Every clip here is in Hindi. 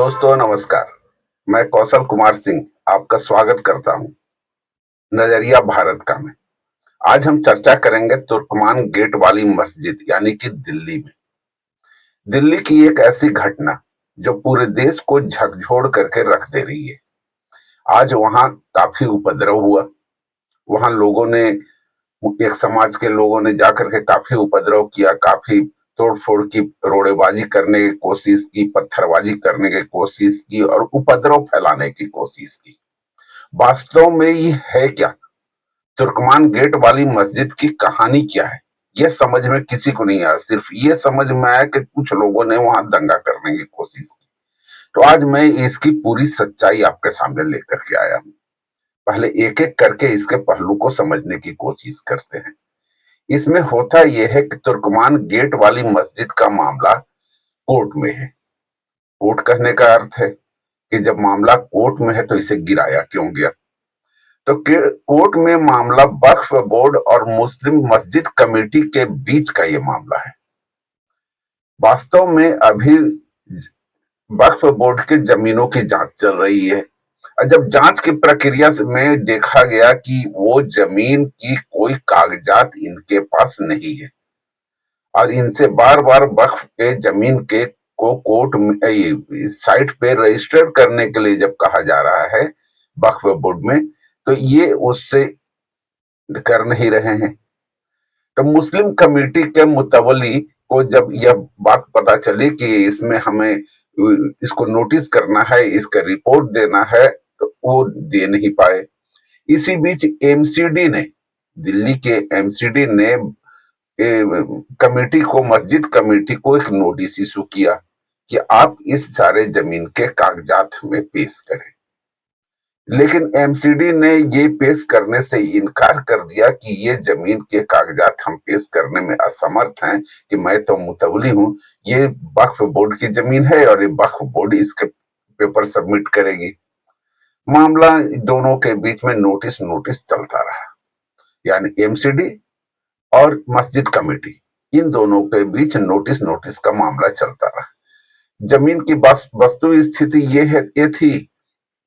दोस्तों नमस्कार। मैं कौशल कुमार सिंह आपका स्वागत करता हूं नजरिया भारत का में। आज हम चर्चा करेंगे तुर्कमान गेट वाली मस्जिद यानी कि दिल्ली में। दिल्ली की एक ऐसी घटना जो पूरे देश को झकझोर करके रख दे रही है। आज वहां काफी उपद्रव हुआ। वहां लोगों ने, एक समाज के लोगों ने जाकर के काफी उपद्रव किया, काफी तोड़फोड़ की, रोड़ेबाजी करने की कोशिश की, पत्थरबाजी करने की कोशिश की और उपद्रव फैलाने की कोशिश की। वास्तव में ये है क्या? तुर्कमान गेट वाली मस्जिद की कहानी क्या है? यह समझ में किसी को नहीं आया। सिर्फ ये समझ में आया कि कुछ लोगों ने वहां दंगा करने की कोशिश की। तो आज मैं इसकी पूरी सच्चाई आपके सामने लेकर के आया हूं। पहले एक एक करके इसके पहलू को समझने की कोशिश करते हैं। इसमें होता यह है कि तुर्कमान गेट वाली मस्जिद का मामला कोर्ट में है। कोर्ट कहने का अर्थ है कि जब मामला कोर्ट में है तो इसे गिराया क्यों गया? तो कोर्ट में मामला वक्फ बोर्ड और मुस्लिम मस्जिद कमेटी के बीच का ये मामला है। वास्तव में अभी वक्फ बोर्ड की जमीनों की जांच चल रही है। और जब जांच की प्रक्रिया में देखा गया कि वो जमीन की कोई कागजात इनके पास नहीं है और इनसे बार बार वक्फ के जमीन के को कोर्ट में साइट पे रजिस्टर करने के लिए जब कहा जा रहा है वक्फ बोर्ड में, तो ये उससे कर नहीं रहे हैं। तो मुस्लिम कमेटी के मुतवली को जब यह बात पता चली कि इसमें हमें इसको नोटिस करना है, इसका रिपोर्ट देना है, तो वो दे नहीं पाए। इसी बीच एमसीडी ने, दिल्ली के एमसीडी ने कमेटी को, मस्जिद कमेटी को एक नोटिस इशू किया कि आप इस सारे जमीन के कागजात हमें पेश करें। लेकिन एमसीडी ने ये पेश करने से इनकार कर दिया कि ये जमीन के कागजात हम पेश करने में असमर्थ हैं, कि मैं तो मुतवली हूं, ये वक्फ बोर्ड की जमीन है और ये वक्फ बोर्ड इसके पेपर सबमिट करेगी। मामला दोनों के बीच में नोटिस नोटिस चलता रहा। यानी एमसीडी और मस्जिद कमेटी, इन दोनों के बीच नोटिस नोटिस का मामला चलता रहा। जमीन की वस्तु स्थिति ये थी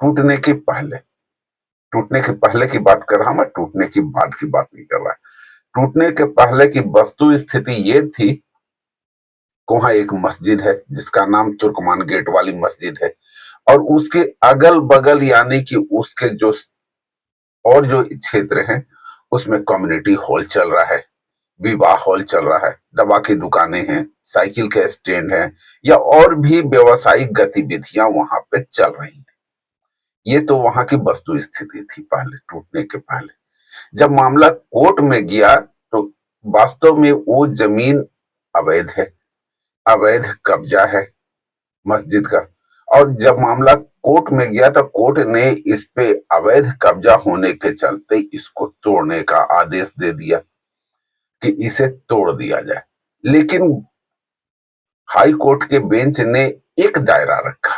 टूटने के पहले। टूटने के पहले की बात कर रहा, मैं टूटने की बाद की बात नहीं कर रहा। टूटने के पहले की वस्तु स्थिति ये थी कि वहां एक मस्जिद है जिसका नाम तुर्कमान गेट वाली मस्जिद है और उसके अगल बगल यानी कि उसके जो और जो क्षेत्र हैं उसमें कम्युनिटी हॉल चल रहा है, विवाह हॉल चल रहा है, दवा की दुकानें हैं, साइकिल के स्टैंड हैं या और भी व्यावसायिक गतिविधियां वहां पे चल रही थी। ये तो वहां की वस्तु स्थिति थी पहले, टूटने के पहले। जब मामला कोर्ट में गया तो वास्तव में वो जमीन अवैध है, अवैध कब्जा है मस्जिद का। और जब मामला कोर्ट में गया तो कोर्ट ने इस पे अवैध कब्जा होने के चलते इसको तोड़ने का आदेश दे दिया कि इसे तोड़ दिया जाए। लेकिन हाई कोर्ट के बेंच ने एक दायरा रखा।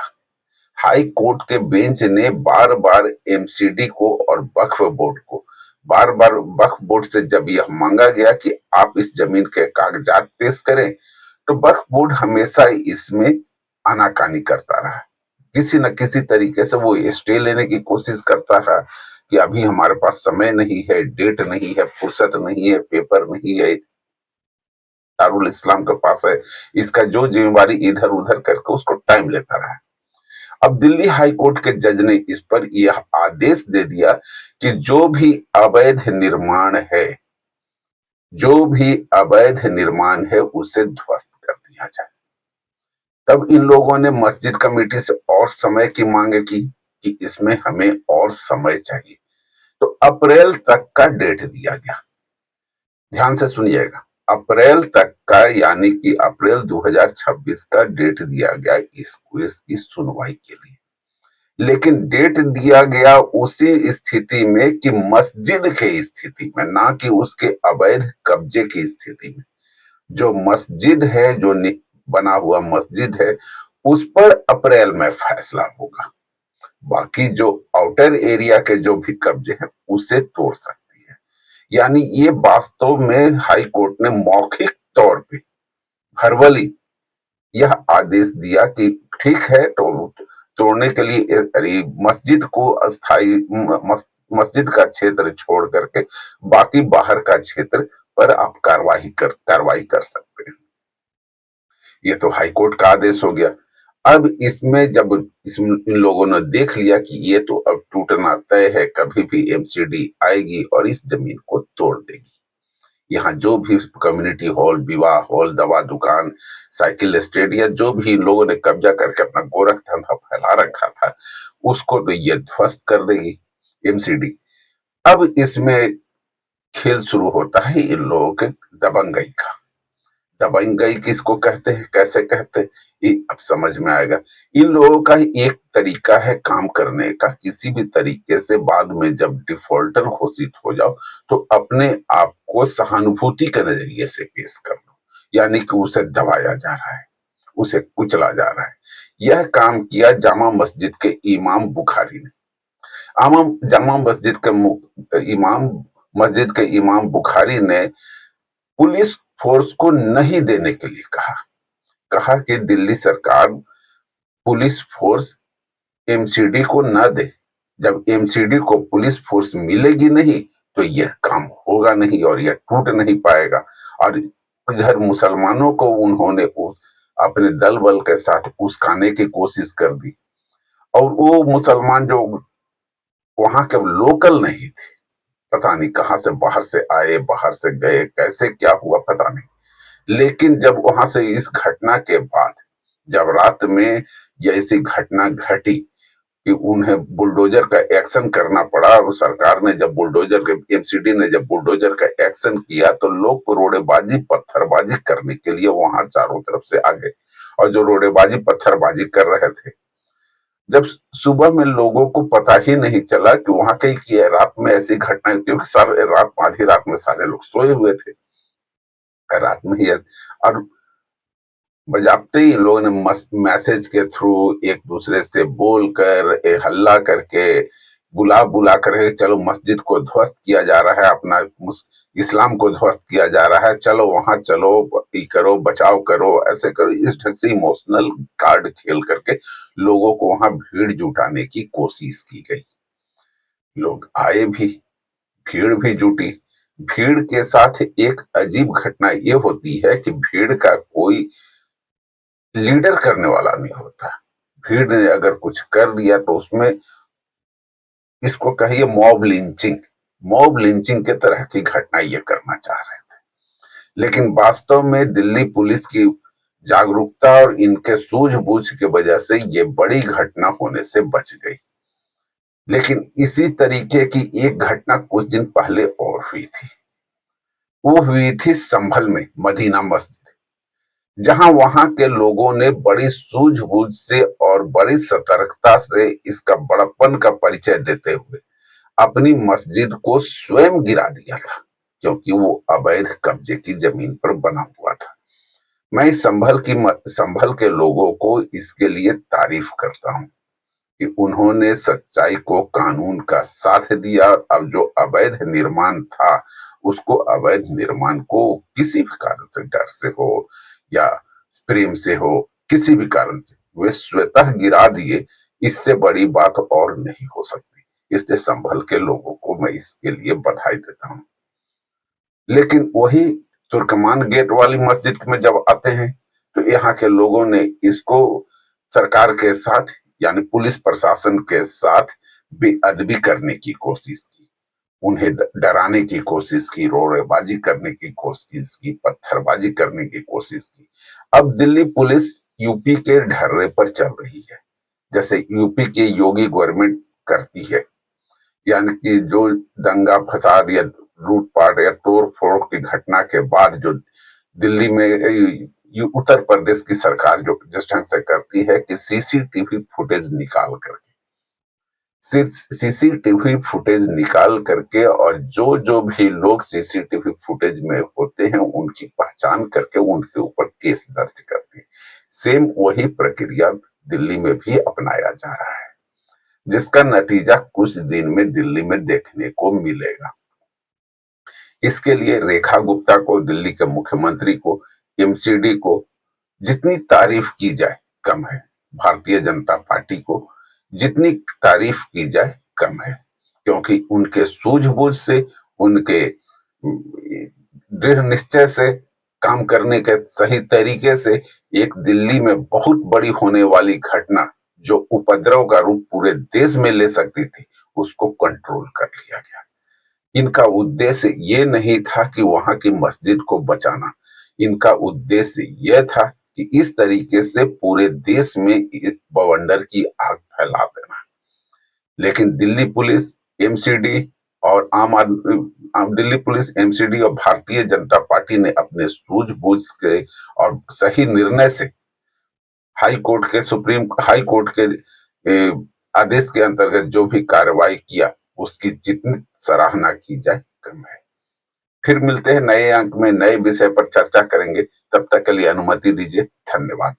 हाई कोर्ट के बेंच ने बार बार एमसीडी को और वक्फ बोर्ड को, बार बार वक्फ बोर्ड से जब यह मांगा गया कि आप इस जमीन के कागजात पेश करें, तो वक्फ बोर्ड हमेशा इसमें आनाकानी करता रहा। किसी न किसी तरीके से वो स्टे लेने की कोशिश करता रहा कि अभी हमारे पास समय नहीं है, डेट नहीं है, फुर्सत नहीं है, पेपर नहीं है, दारुल इस्लाम के पास है, इसका जो जिम्मेवारी इधर उधर करके उसको टाइम लेता रहा। अब दिल्ली हाई कोर्ट के जज ने इस पर यह आदेश दे दिया कि जो भी अवैध निर्माण है, जो भी अवैध निर्माण है उसे ध्वस्त कर दिया जाए। तब इन लोगों ने मस्जिद कमेटी से और समय की मांग की कि इसमें हमें और समय चाहिए। तो अप्रैल तक का डेट दिया गया। ध्यान से सुनिएगा, अप्रैल तक का, यानी कि अप्रैल 2026 का डेट दिया गया इस केस की सुनवाई के लिए। लेकिन डेट दिया गया उसी स्थिति में कि मस्जिद की स्थिति में, ना कि उसके अवैध कब्जे की स्थिति में। जो मस्जिद है, जो बना हुआ मस्जिद है, उस पर अप्रैल में फैसला होगा। बाकी जो आउटर एरिया के जो भी कब्जे हैं उसे तोड़ सकती है। यानी ये वास्तव में हाई कोर्ट ने मौखिक तौर पे, वर्बली यह आदेश दिया कि ठीक है, तो तोड़ने के लिए अरे मस्जिद को अस्थाई मस्जिद का क्षेत्र छोड़ करके बाकी बाहर का क्षेत्र पर आप कार्रवाई कर सकते हैं। ये तो हाई कोर्ट का आदेश हो गया। अब इसमें जब इन लोगों ने देख लिया कि ये तो अब टूटना तय है, कभी भी एमसीडी आएगी और इस जमीन को तोड़ देगी। यहाँ जो भी कम्युनिटी हॉल, विवाह हॉल, दवा दुकान, साइकिल स्टैंड या जो भी इन लोगों ने कब्जा करके अपना गोरख धंधा फैला रखा था, उसको तो ये ध्वस्त कर देगी एमसीडी। अब इसमें खेल शुरू होता है इन लोगों के दबंगई का। दबंगई किसको कहते हैं, कैसे कहते हैं, ये अब समझ में आएगा। इन लोगों का एक तरीका है काम करने का, किसी भी तरीके से बाद में जब डिफॉल्टर घोषित हो जाओ तो अपने आप को सहानुभूति के नजरिए से पेश कर लो, यानी कि उसे दबाया जा रहा है, उसे कुचला जा रहा है। यह काम किया जामा मस्जिद के इमाम बुखारी ने। जामा मस्जिद के इमाम बुखारी ने पुलिस फोर्स को नहीं देने के लिए कहा। कहा कि दिल्ली सरकार पुलिस फोर्स एमसीडी को न दे। जब एमसीडी को पुलिस फोर्स मिलेगी नहीं तो यह काम होगा नहीं और यह टूट नहीं पाएगा। और इधर मुसलमानों को उन्होंने अपने दल बल के साथ उस्काने की कोशिश कर दी। और वो मुसलमान जो वहां के लोकल नहीं थे, पता नहीं कहां से बाहर से आए, बाहर से गए, कैसे क्या हुआ पता नहीं। लेकिन जब वहां से इस घटना के बाद जब रात में ये ऐसी घटना घटी कि उन्हें बुलडोजर का एक्शन करना पड़ा, और सरकार ने जब बुलडोजर के एमसीडी ने जब बुलडोजर का एक्शन किया तो लोग रोड़ेबाजी पत्थरबाजी करने के लिए वहां चारों तरफ से आ गए। और जो रोड़ेबाजी पत्थरबाजी कर रहे थे, जब सुबह में लोगों को पता ही नहीं चला कि वहां कहीं की है रात में ऐसी घटना, क्योंकि सारे रात आधी रात में सारे लोग सोए हुए थे रात में ही। और बजाते ही लोगों ने मैसेज के थ्रू एक दूसरे से बोलकर हल्ला करके बुला बुला कर चलो मस्जिद को ध्वस्त किया जा रहा है, अपना इस्लाम को ध्वस्त किया जा रहा है, चलो वहां चलो, करो बचाव करो, ऐसे करो। इस ढंग से इमोशनल कार्ड खेल करके लोगों को वहां भीड़ जुटाने की कोशिश की गई। लोग आए भी, भीड़ भी जुटी। भीड़ के साथ एक अजीब घटना ये होती है कि भीड़ का कोई लीडर करने वाला नहीं होता। भीड़ ने अगर कुछ कर दिया तो उसमें इसको कहिए मॉब लिंचिंग के तरह की घटना ये करना चाह रहे थे। लेकिन वास्तव में दिल्ली पुलिस की जागरूकता और इनके सूझबूझ की वजह से ये बड़ी घटना होने से बच गई। लेकिन इसी तरीके की एक घटना कुछ दिन पहले और हुई थी। वो हुई थी संभल में मदीना मस्जिद, जहां वहां के लोगों ने बड़ी सूझबूझ से और बड़ी सतर्कता से इसका बड़प्पन का परिचय देते हुए अपनी मस्जिद को स्वयं गिरा दिया था, क्योंकि वो अवैध कब्जे की जमीन पर बना हुआ था। मैं संभल के लोगों को इसके लिए तारीफ करता हूं कि उन्होंने सच्चाई को, कानून का साथ दिया। अब जो अवैध निर्माण था, उसको अवैध निर्माण को किसी भी कारण से, डर से हो या प्रेम से हो, किसी भी कारण से वे स्वतः गिरा दिए। इससे बड़ी बात और नहीं हो सकती। इसलिए संभल के लोगों को मैं इसके लिए बधाई देता हूं। लेकिन वही तुर्कमान गेट वाली मस्जिद में जब आते हैं तो यहाँ के लोगों ने इसको सरकार के साथ यानी पुलिस प्रशासन के साथ बेअदबी करने की कोशिश की, उन्हें डराने की कोशिश की, रोड़ेबाजी करने की कोशिश की, पत्थरबाजी करने की कोशिश की। अब दिल्ली पुलिस यूपी के ढर्रे पर चल रही है, जैसे यूपी की योगी गवर्नमेंट करती है। यानी कि जो दंगा फसाद या लूटपाट या तोड़ फोड़ की घटना के बाद जो दिल्ली में उत्तर प्रदेश की सरकार जो जिस ढंग से करती है कि सीसीटीवी फुटेज निकाल करके और जो जो भी लोग सीसीटीवी फुटेज में होते हैं उनकी पहचान करके उनके ऊपर केस दर्ज करते हैं। सेम वही प्रक्रिया दिल्ली में भी अपनाया जा रहा है, जिसका नतीजा कुछ दिन में दिल्ली में देखने को मिलेगा। इसके लिए रेखा गुप्ता को, दिल्ली के मुख्यमंत्री को, एमसीडी को जितनी तारीफ की जाए कम है। भारतीय जनता पार्टी को जितनी तारीफ की जाए कम है, क्योंकि उनके सूझबूझ से, उनके दृढ़ निश्चय से, काम करने के सही तरीके से एक दिल्ली में बहुत बड़ी होने वाली घटना जो उपद्रव का रूप पूरे देश में ले सकती थी, उसको कंट्रोल कर लिया गया। इनका उद्देश्य ये नहीं था कि वहां की मस्जिद को बचाना, इनका उद्देश्य यह था कि इस तरीके से पूरे देश में इस बवंडर की आग फैला देना। लेकिन दिल्ली पुलिस, एमसीडी और दिल्ली पुलिस, एमसीडी और भारतीय जनता पार्टी ने अपने सूझबूझ के और सही निर्णय से हाई कोर्ट के आदेश के अंतर्गत जो भी कार्रवाई किया, उसकी जितनी सराहना की जाए कम है। फिर मिलते हैं नए अंक में, नए विषय पर चर्चा करेंगे। तब तक के लिए अनुमति दीजिए। धन्यवाद।